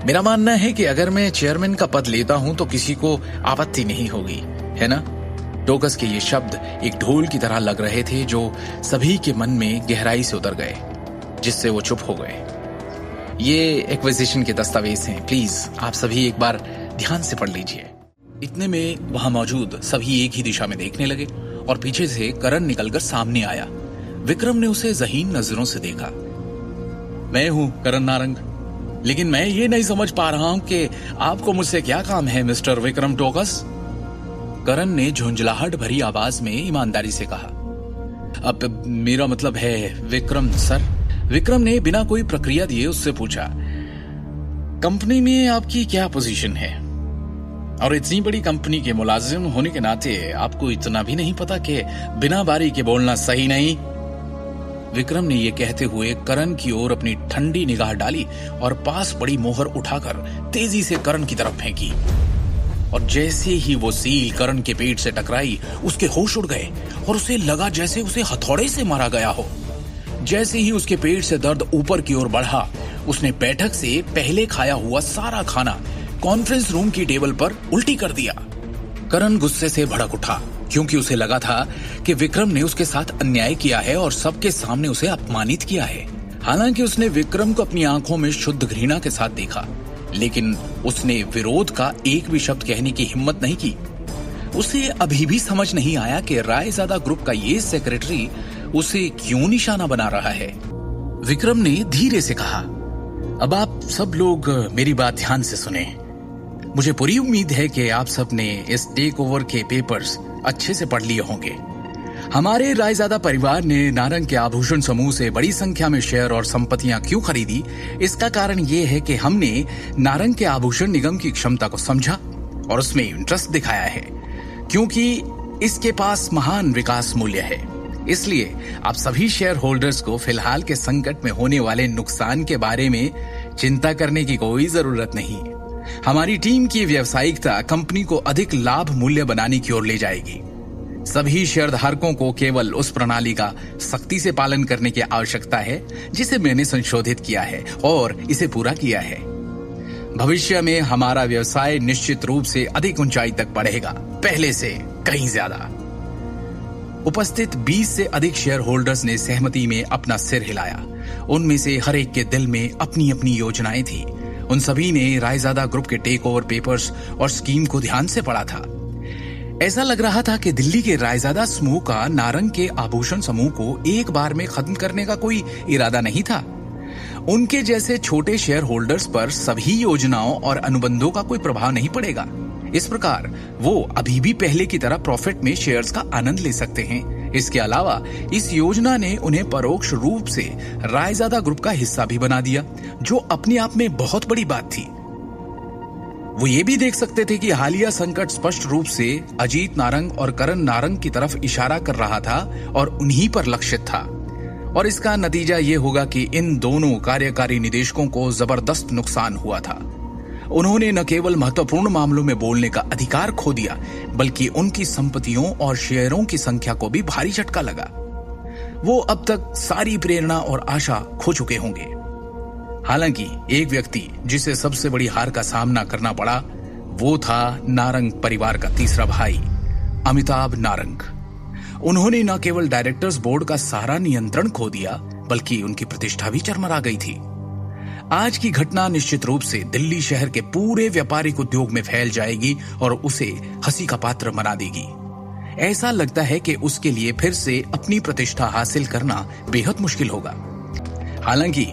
मेरा मानना है कि अगर मैं चेयरमैन का पद लेता हूं तो किसी को आपत्ति नहीं होगी, है ना? टोकस के ये शब्द एक ढोल की तरह लग रहे थे जो सभी के मन में गहराई से उतर गए, जिससे वो चुप हो गए। ये एक्विजिशन के दस्तावेज हैं, प्लीज आप सभी एक बार ध्यान से पढ़ लीजिए। इतने में वहां मौजूद सभी एक ही दिशा में देखने लगे और पीछे से करण निकलकर सामने आया। विक्रम ने उसे ज़हीन नजरों से देखा। मैं हूं करण नारंग, लेकिन मैं ये नहीं समझ पा रहा हूं कि आपको मुझसे क्या काम है मिस्टर विक्रम टोकस। करण ने झुंझलाहट भरी आवाज में ईमानदारी से कहा। अब मेरा मतलब है विक्रम सर। विक्रम ने बिना कोई प्रक्रिया दिए उससे पूछा, कंपनी में आपकी क्या पोजीशन है? और इतनी बड़ी कंपनी के मुलाजिम होने के नाते आपको इतना भी नहीं पता कि बिना बारी के बोलना सही नहीं? विक्रम ने यह कहते हुए करण की ओर अपनी ठंडी निगाह डाली और पास पड़ी मोहर उठाकर तेजी से करण की तरफ फेंकी। और जैसे ही वो सील करण के पेट से टकराई, उसके होश उड़ गए और उसे लगा जैसे उसे हथौड़े से मारा गया हो। जैसे ही उसके पेट से दर्द ऊपर की ओर बढ़ा, उसने बैठक से पहले खाया हुआ सारा खाना कॉन्फ्रेंस रूम की टेबल पर उल्टी कर दिया। करण गुस्से से भड़क उठा, क्योंकि उसे लगा था कि विक्रम ने उसके साथ अन्याय किया है और सबके सामने उसे अपमानित किया है। हालांकि उसने विक्रम को अपनी आंखों में शुद्ध घृणा के साथ देखा, लेकिन उसने विरोध का एक भी शब्द कहने की हिम्मत नहीं की। उसे अभी भी समझ नहीं आया कि रायजादा ग्रुप का ये सेक्रेटरी उसे क्यों निशाना बना रहा है। विक्रम ने धीरे से कहा, अब आप सब लोग मेरी बात ध्यान से सुने। मुझे पूरी उम्मीद है कि आप सब ने इस टेक ओवर के पेपर्स अच्छे से पढ़ लिए होंगे। हमारे रायजादा परिवार ने नारंग के आभूषण समूह से बड़ी संख्या में शेयर और संपत्तियां क्यों खरीदी, इसका कारण यह है कि हमने नारंग के आभूषण निगम की क्षमता को समझा और उसमें इंटरेस्ट दिखाया है, क्योंकि इसके पास महान विकास मूल्य है। इसलिए आप सभी शेयर होल्डर्स को फिलहाल के संकट में होने वाले नुकसान के बारे में चिंता करने की कोई जरूरत नहीं। हमारी टीम की व्यावसायिकता कंपनी को अधिक लाभ मूल्य बनाने की ओर ले जाएगी। सभी शेयरधारकों को केवल उस प्रणाली का सख्ती से पालन करने की आवश्यकता है जिसे मैंने संशोधित किया है और इसे पूरा किया है। भविष्य में हमारा व्यवसाय निश्चित रूप से अधिक ऊंचाई तक बढ़ेगा, पहले से कहीं ज्यादा। उपस्थित 20 से अधिक शेयर होल्डर्स ने सहमति में अपना सिर हिलाया। उनमें से हर एक के दिल में अपनी अपनी योजनाएं थी। उन सभी ने रायजादा ग्रुप के टेक ओवर पेपर्स और स्कीम को ध्यान से पढ़ा था। ऐसा लग रहा था कि दिल्ली के रायजादा समूह का नारंग के आभूषण समूह को एक बार में खत्म करने का कोई इरादा नहीं था। उनके जैसे छोटे शेयर होल्डर्स पर सभी योजनाओं और अनुबंधों का कोई प्रभाव नहीं पड़ेगा। इस प्रकार वो अभी भी पहले की तरह प्रॉफिट में शेयर्स का आनंद ले सकते हैं। इसके अलावा इस योजना ने उन्हें परोक्ष रूप से रायजादा ग्रुप का हिस्सा भी बना दिया, जो अपने आप में बहुत बड़ी बात थी। वो ये भी देख सकते थे कि हालिया संकट स्पष्ट रूप से अजीत नारंग और करण नारंग की तरफ इशारा कर रहा था और उन्हीं पर लक्षित था। और इसका नतीजा ये होगा कि इन दोनों कार्यकारी निदेशकों को जबरदस्त नुकसान हुआ था। उन्होंने न केवल महत्वपूर्ण मामलों में बोलने का अधिकार खो दिया, बल्कि उनकी संपत्तियों और शेयरों की संख्या को भी भारी झटका लगा। वो अब तक सारी प्रेरणा और आशा खो चुके होंगे। हालांकि एक व्यक्ति जिसे सबसे बड़ी हार का सामना करना पड़ा, वो था नारंग परिवार का तीसरा भाई, अमिताभ नारंग। उन्होंने न केवल डायरेक्टर्स बोर्ड का सारा नियंत्रण खो दिया, बल्कि उनकी प्रतिष्ठा भी चरमरा गई थी। आज की घटना निश्चित रूप से दिल्ली शहर के पूरे व्यापारिक उद्योग में फैल जाएगी और उसे हंसी का पात्र बना देगी। ऐसा लगता है कि उसके लिए फिर से अपनी प्रतिष्ठा हासिल करना बेहद मुश्किल होगा। हालांकि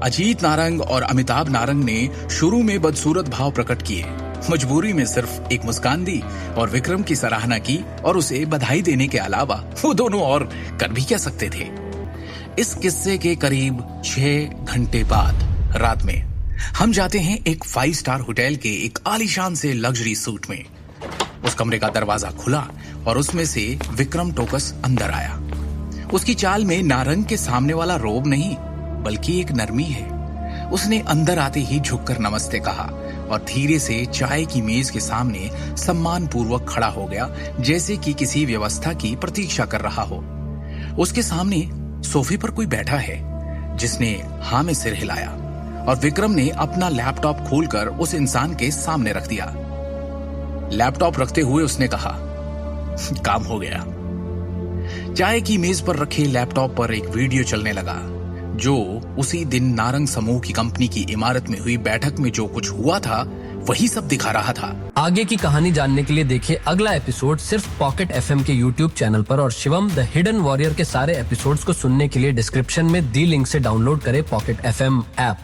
अजीत नारंग और अमिताभ नारंग ने शुरू में बदसूरत भाव प्रकट किए, मजबूरी में सिर्फ एक मुस्कान दी और विक्रम की सराहना की और उसे बधाई देने के अलावा वो दोनों और कर भी क्या सकते थे। इस किस्से के करीब 6 घंटे बाद रात में हम जाते हैं एक 5 स्टार होटल के एक आलीशान से लग्जरी सूट में। उस कमरे का दरवाजा खुला और उसमें से विक्रम टोकस अंदर आया। उसकी चाल में नारंग के सामने वाला रोब नहीं, बल्कि एक नरमी है। उसने अंदर आते ही झुककर नमस्ते कहा और धीरे से चाय की मेज के सामने सम्मान पूर्वक खड़ा हो गया, जैसे कि किसी व्यवस्था की प्रतीक्षा कर रहा हो। उसके सामने सोफे पर कोई बैठा है, जिसने हाँ में सिर हिलाया और विक्रम ने अपना लैपटॉप खोलकर उस इंसान के सामने रख दिया। लैपटॉप रखते हुए उसने कहा, काम हो गया। चाय की मेज पर रखे लैपटॉप पर एक वीडियो चलने लगा जो उसी दिन नारंग समूह की कंपनी की इमारत में हुई बैठक में जो कुछ हुआ था वही सब दिखा रहा था। आगे की कहानी जानने के लिए देखिए अगला एपिसोड सिर्फ पॉकेट एफएम के यूट्यूब चैनल पर और शिवम द हिडन वॉरियर के सारे एपिसोड्स को सुनने के लिए डिस्क्रिप्शन में दी लिंक से डाउनलोड करें पॉकेट एफएम ऐप।